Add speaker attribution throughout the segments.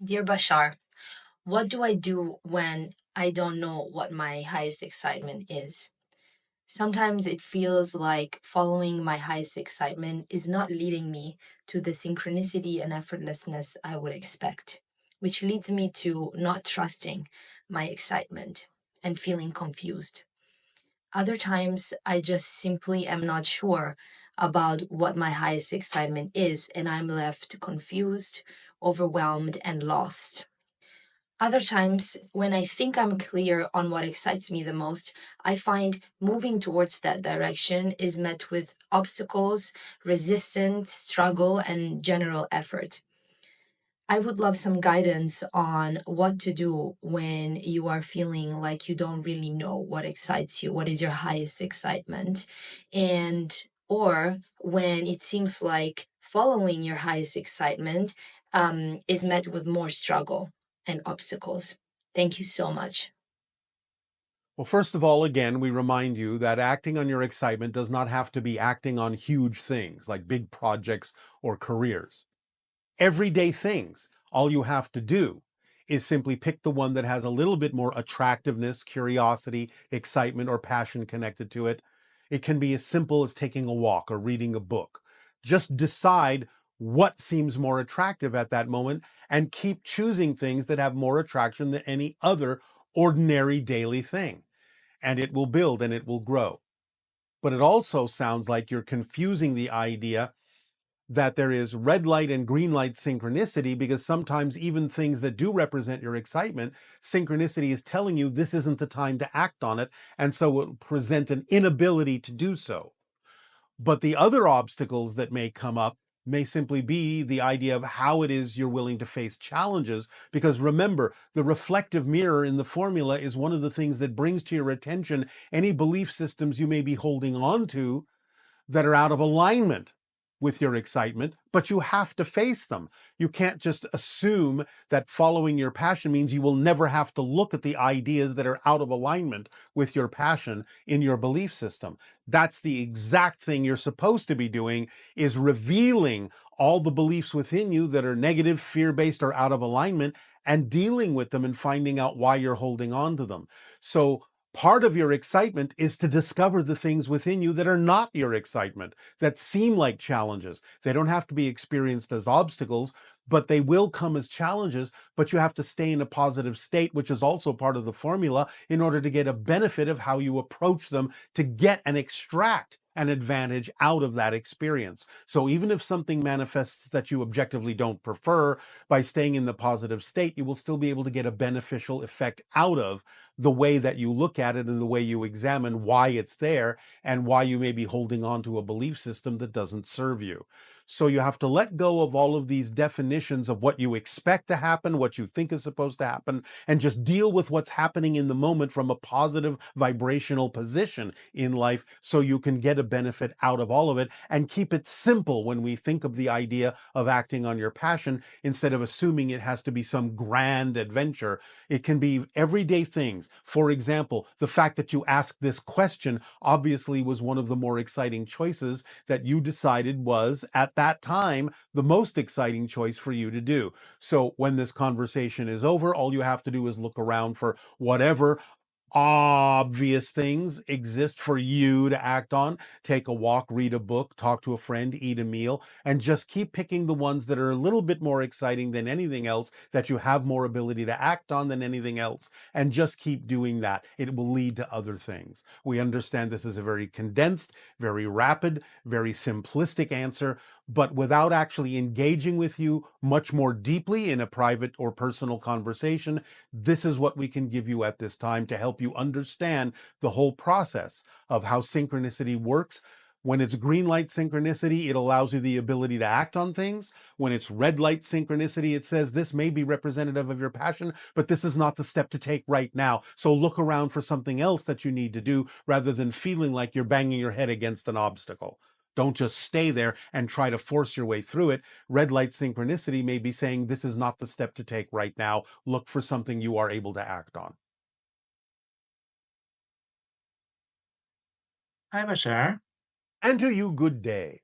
Speaker 1: Dear Bashar, what do I do when I don't know what my highest excitement is? Sometimes it feels like following my highest excitement is not leading me to the synchronicity and effortlessness I would expect, which leads me to not trusting my excitement and feeling confused. Other times, I just simply am not sure about what my highest excitement is, and I'm left confused, overwhelmed, and lost. Other times, when I think I'm clear on what excites me the most, I find moving towards that direction is met with obstacles, resistance, struggle, and general effort. I would love some guidance on what to do when you are feeling like you don't really know what excites you, what is your highest excitement, and or when it seems like following your highest excitement is met with more struggle and obstacles. Thank you so much.
Speaker 2: Well, first of all, again, we remind you that acting on your excitement does not have to be acting on huge things like big projects or careers. Everyday things, all you have to do is simply pick the one that has a little bit more attractiveness, curiosity, excitement, or passion connected to it. It can be as simple as taking a walk or reading a book. Just decide what seems more attractive at that moment and keep choosing things that have more attraction than any other ordinary daily thing. And it will build and it will grow. But it also sounds like you're confusing the idea that there is red light and green light synchronicity, because sometimes even things that do represent your excitement, synchronicity is telling you this isn't the time to act on it, and so it will present an inability to do so. But the other obstacles that may come up may simply be the idea of how it is you're willing to face challenges. Because remember, the reflective mirror in the formula is one of the things that brings to your attention any belief systems you may be holding on to that are out of alignment with your excitement, but you have to face them. You can't just assume that following your passion means you will never have to look at the ideas that are out of alignment with your passion in your belief system. That's the exact thing you're supposed to be doing, is revealing all the beliefs within you that are negative, fear-based, or out of alignment, and dealing with them and finding out why you're holding on to them. So part of your excitement is to discover the things within you that are not your excitement, that seem like challenges. They don't have to be experienced as obstacles, but they will come as challenges. But you have to stay in a positive state, which is also part of the formula, in order to get a benefit of how you approach them to get and extract an advantage out of that experience. So even if something manifests that you objectively don't prefer, by staying in the positive state, you will still be able to get a beneficial effect out of the way that you look at it and the way you examine why it's there and why you may be holding on to a belief system that doesn't serve you. So you have to let go of all of these definitions of what you expect to happen, what you think is supposed to happen, and just deal with what's happening in the moment from a positive vibrational position in life, so you can get a benefit out of all of it, and keep it simple when we think of the idea of acting on your passion, instead of assuming it has to be some grand adventure. It can be everyday things. For example, the fact that you asked this question obviously was one of the more exciting choices that you decided was, at that time, the most exciting choice for you to do. So when this conversation is over, all you have to do is look around for whatever obvious things exist for you to act on. Take a walk, read a book, talk to a friend, eat a meal, and just keep picking the ones that are a little bit more exciting than anything else, that you have more ability to act on than anything else, and just keep doing that. It will lead to other things. We understand this is a very condensed, very rapid, very simplistic answer, but without actually engaging with you much more deeply in a private or personal conversation, this is what we can give you at this time to help you understand the whole process of how synchronicity works. When it's green light synchronicity, it allows you the ability to act on things. When it's red light synchronicity, it says this may be representative of your passion, but this is not the step to take right now. So look around for something else that you need to do, rather than feeling like you're banging your head against an obstacle. Don't just stay there and try to force your way through it. Red light synchronicity may be saying this is not the step to take right now. Look for something you are able to act on.
Speaker 3: Hi, Bashar.
Speaker 2: And to you, good day.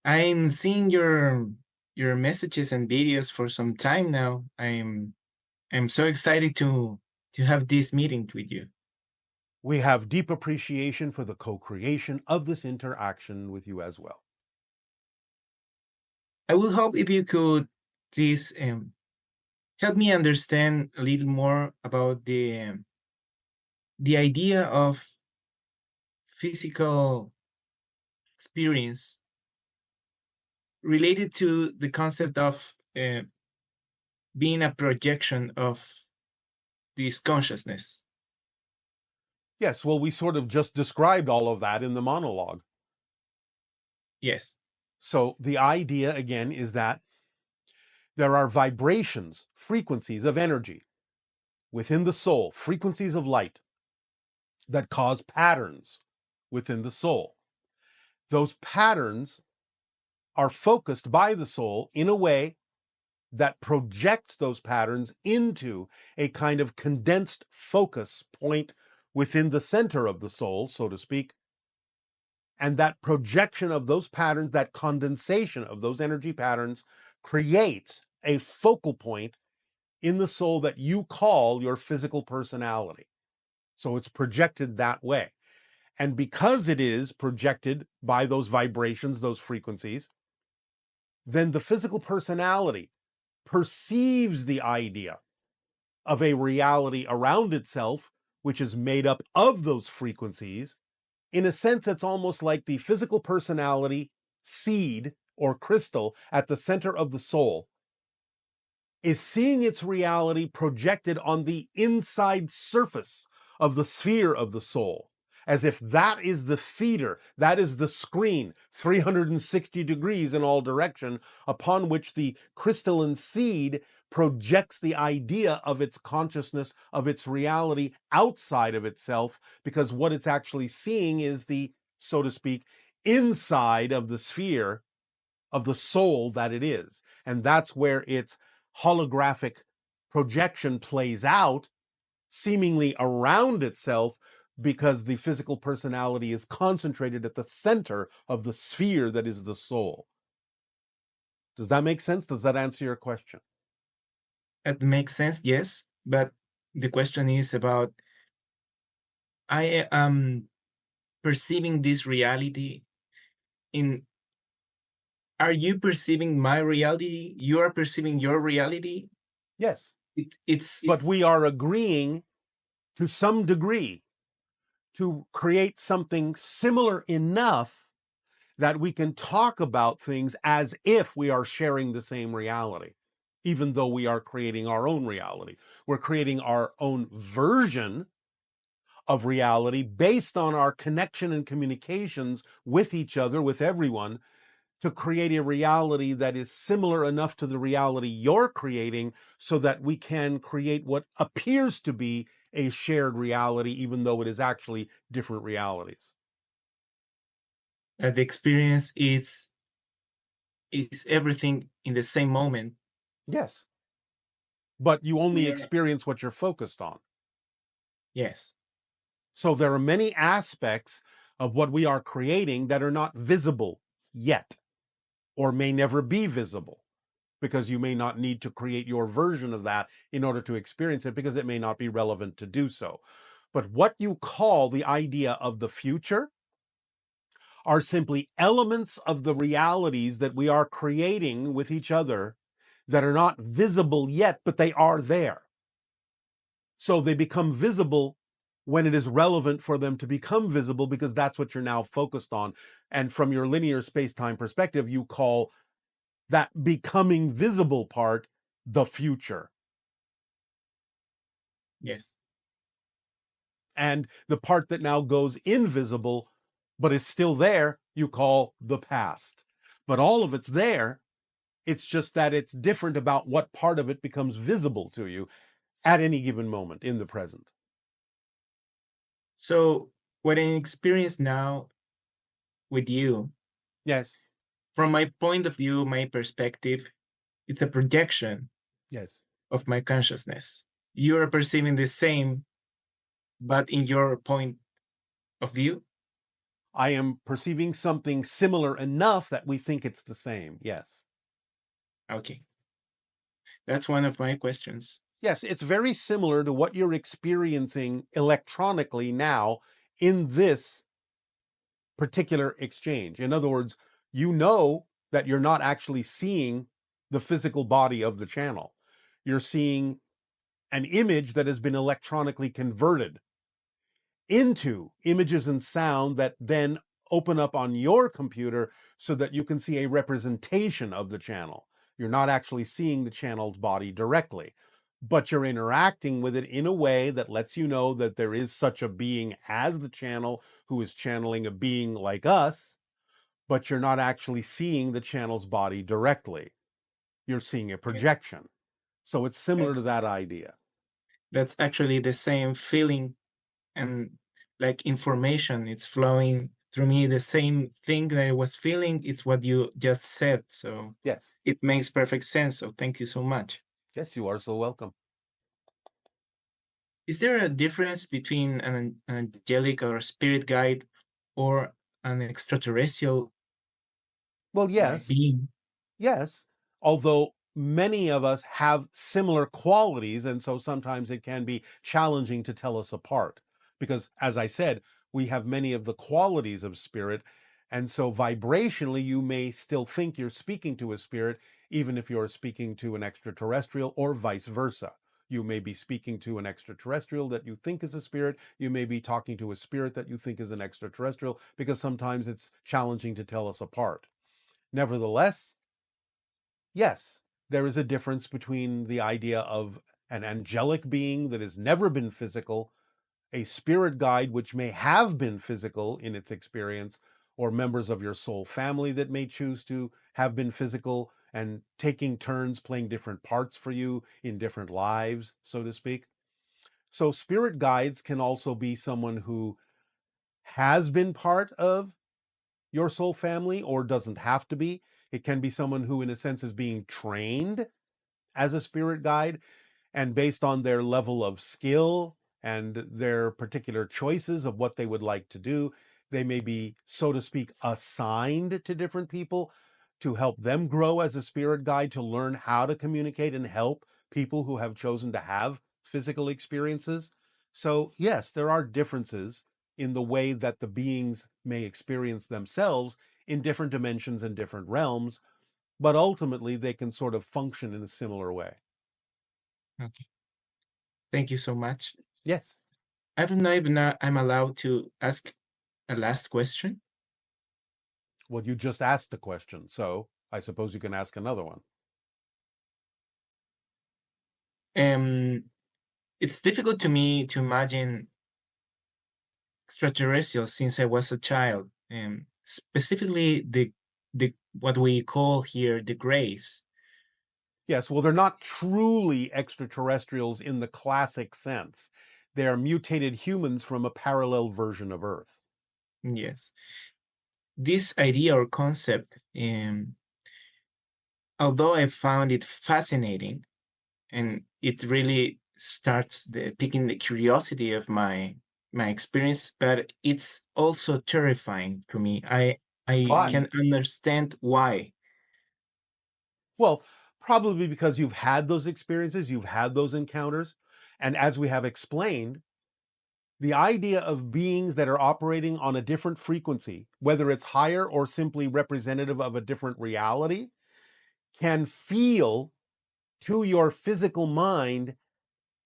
Speaker 3: I'm seeing your your messages and videos for some time now. I'm so excited to have this meeting with you.
Speaker 2: We have deep appreciation for the co-creation of this interaction with you as well.
Speaker 3: I would hope if you could please help me understand a little more about the idea of physical experience related to the concept of being a projection of this consciousness.
Speaker 2: Yes, well, we sort of just described all of that in the monologue.
Speaker 3: Yes.
Speaker 2: So the idea, again, is that there are vibrations, frequencies of energy within the soul, frequencies of light that cause patterns within the soul. Those patterns are focused by the soul in a way that projects those patterns into a kind of condensed focus point within the center of the soul, so to speak. And that projection of those patterns, that condensation of those energy patterns, creates a focal point in the soul that you call your physical personality. So it's projected that way. And because it is projected by those vibrations, those frequencies, then the physical personality perceives the idea of a reality around itself, which is made up of those frequencies. In a sense, it's almost like the physical personality seed or crystal at the center of the soul is seeing its reality projected on the inside surface of the sphere of the soul, as if that is the theater, that is the screen, 360 degrees in all direction, upon which the crystalline seed projects the idea of its consciousness, of its reality outside of itself, because what it's actually seeing is the, so to speak, inside of the sphere of the soul that it is. And that's where its holographic projection plays out, seemingly around itself, because the physical personality is concentrated at the center of the sphere that is the soul. Does that make sense? Does that answer your question?
Speaker 3: It makes sense, yes. But the question is about I am perceiving this reality in are you perceiving my reality? You are perceiving your reality?
Speaker 2: Yes.
Speaker 3: It's
Speaker 2: But we are agreeing to some degree to create something similar enough that we can talk about things as if we are sharing the same reality, even though we are creating our own reality. We're creating our own version of reality based on our connection and communications with each other, with everyone, to create a reality that is similar enough to the reality you're creating so that we can create what appears to be a shared reality, even though it is actually different realities.
Speaker 3: the experience is everything in the same moment.
Speaker 2: Yes, but you only
Speaker 3: We are
Speaker 2: experience what you're focused on.
Speaker 3: yes.
Speaker 2: So there are many aspects of what we are creating that are not visible yet, or may never be visible, because you may not need to create your version of that in order to experience it, because it may not be relevant to do so. But what you call the idea of the future are simply elements of the realities that we are creating with each other that are not visible yet, but they are there. So they become visible when it is relevant for them to become visible, because that's what you're now focused on. And from your linear space-time perspective, you call that becoming visible part the future.
Speaker 3: Yes.
Speaker 2: And the part that now goes invisible, but is still there, you call the past. But all of it's there. It's just that it's different about what part of it becomes visible to you at any given moment in the present.
Speaker 3: So what I experience now with you,
Speaker 2: Yes,
Speaker 3: from my point of view, my perspective, it's a projection
Speaker 2: yes.
Speaker 3: of my consciousness. You are perceiving the same, but in your point of view.
Speaker 2: I am perceiving something similar enough that we think it's the same. Yes.
Speaker 3: Okay. That's one of my questions.
Speaker 2: Yes, it's very similar to what you're experiencing electronically now in this particular exchange. In other words, you know that you're not actually seeing the physical body of the channel. You're seeing an image that has been electronically converted into images and sound that then open up on your computer so that you can see a representation of the channel. You're not actually seeing the channel's body directly, but you're interacting with it in a way that lets you know that there is such a being as the channel who is channeling a being like us, but you're not actually seeing the channel's body directly. You're seeing a
Speaker 3: Yeah.
Speaker 2: projection. So it's similar to
Speaker 3: That's,
Speaker 2: that idea.
Speaker 3: that's actually the same feeling, and like information, it's flowing through me. The same thing that I was feeling is what you just said. So
Speaker 2: Yes.
Speaker 3: it makes perfect sense. So thank you so much.
Speaker 2: Yes, you are so welcome.
Speaker 3: Is there a difference between an angelic or spirit guide or an extraterrestrial
Speaker 2: Well, yes.
Speaker 3: being?
Speaker 2: Yes, although many of us have similar qualities, and so sometimes it can be challenging to tell us apart. Because, as I said, we have many of the qualities of spirit, and so vibrationally, you may still think you're speaking to a spirit, even if you're speaking to an extraterrestrial, or vice versa. You may be speaking to an extraterrestrial that you think is a spirit. You may be talking to a spirit that you think is an extraterrestrial, because sometimes it's challenging to tell us apart. Nevertheless, yes, there is a difference between the idea of an angelic being that has never been physical, a spirit guide which may have been physical in its experience, or members of your soul family that may choose to have been physical and taking turns playing different parts for you in different lives, so to speak. So, spirit guides can also be someone who has been part of your soul family or doesn't have to be. It can be someone who, in a sense, is being trained as a spirit guide, and based on their level of skill and their particular choices of what they would like to do, they may be, so to speak, assigned to different people to help them grow as a spirit guide, to learn how to communicate and help people who have chosen to have physical experiences. So, yes, there are differences in the way that the beings may experience themselves in different dimensions and different realms, but ultimately they can sort of function in a similar way.
Speaker 3: Okay. Thank you so much.
Speaker 2: Yes.
Speaker 3: I don't know if now I'm allowed to ask a last question.
Speaker 2: Well, you just asked the question, so I suppose you can ask another one.
Speaker 3: Um, it's difficult to me to imagine extraterrestrials since I was a child, and specifically the what we call here the grays.
Speaker 2: Yes, well, they're not truly extraterrestrials in the classic sense. They are mutated humans from a parallel version of Earth.
Speaker 3: Yes, this idea or concept, although I found it fascinating, and it really starts piquing the curiosity of my experience, but it's also terrifying to me. I
Speaker 2: Why?
Speaker 3: can understand why.
Speaker 2: Well, probably because you've had those experiences, you've had those encounters. And as we have explained, the idea of beings that are operating on a different frequency, whether it's higher or simply representative of a different reality, can feel to your physical mind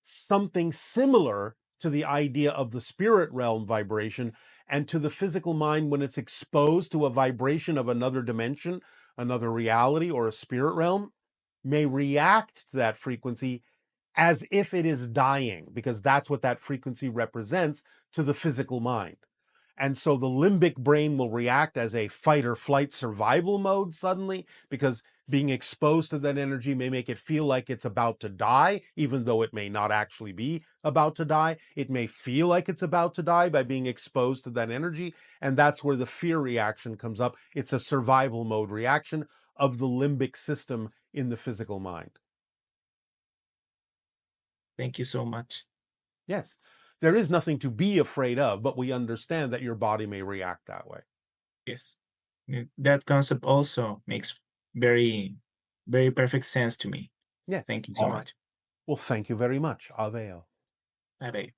Speaker 2: something similar to the idea of the spirit realm vibration, and to the physical mind when it's exposed to a vibration of another dimension, another reality, or a spirit realm, may react to that frequency as if it is dying, because that's what that frequency represents to the physical mind. And so the limbic brain will react as a fight or flight survival mode suddenly, because being exposed to that energy may make it feel like it's about to die, even though it may not actually be about to die. It may feel like it's about to die by being exposed to that energy. And that's where the fear reaction comes up. It's a survival mode reaction of the limbic system in the physical mind.
Speaker 3: Thank you so much.
Speaker 2: Yes, there is nothing to be afraid of, but we understand that your body may react that way.
Speaker 3: Yes. That concept also makes very very perfect sense to me.
Speaker 2: Yes.
Speaker 3: Thank you so
Speaker 2: All right.
Speaker 3: much.
Speaker 2: Well, thank you very much. Aveo.
Speaker 3: Bye bye.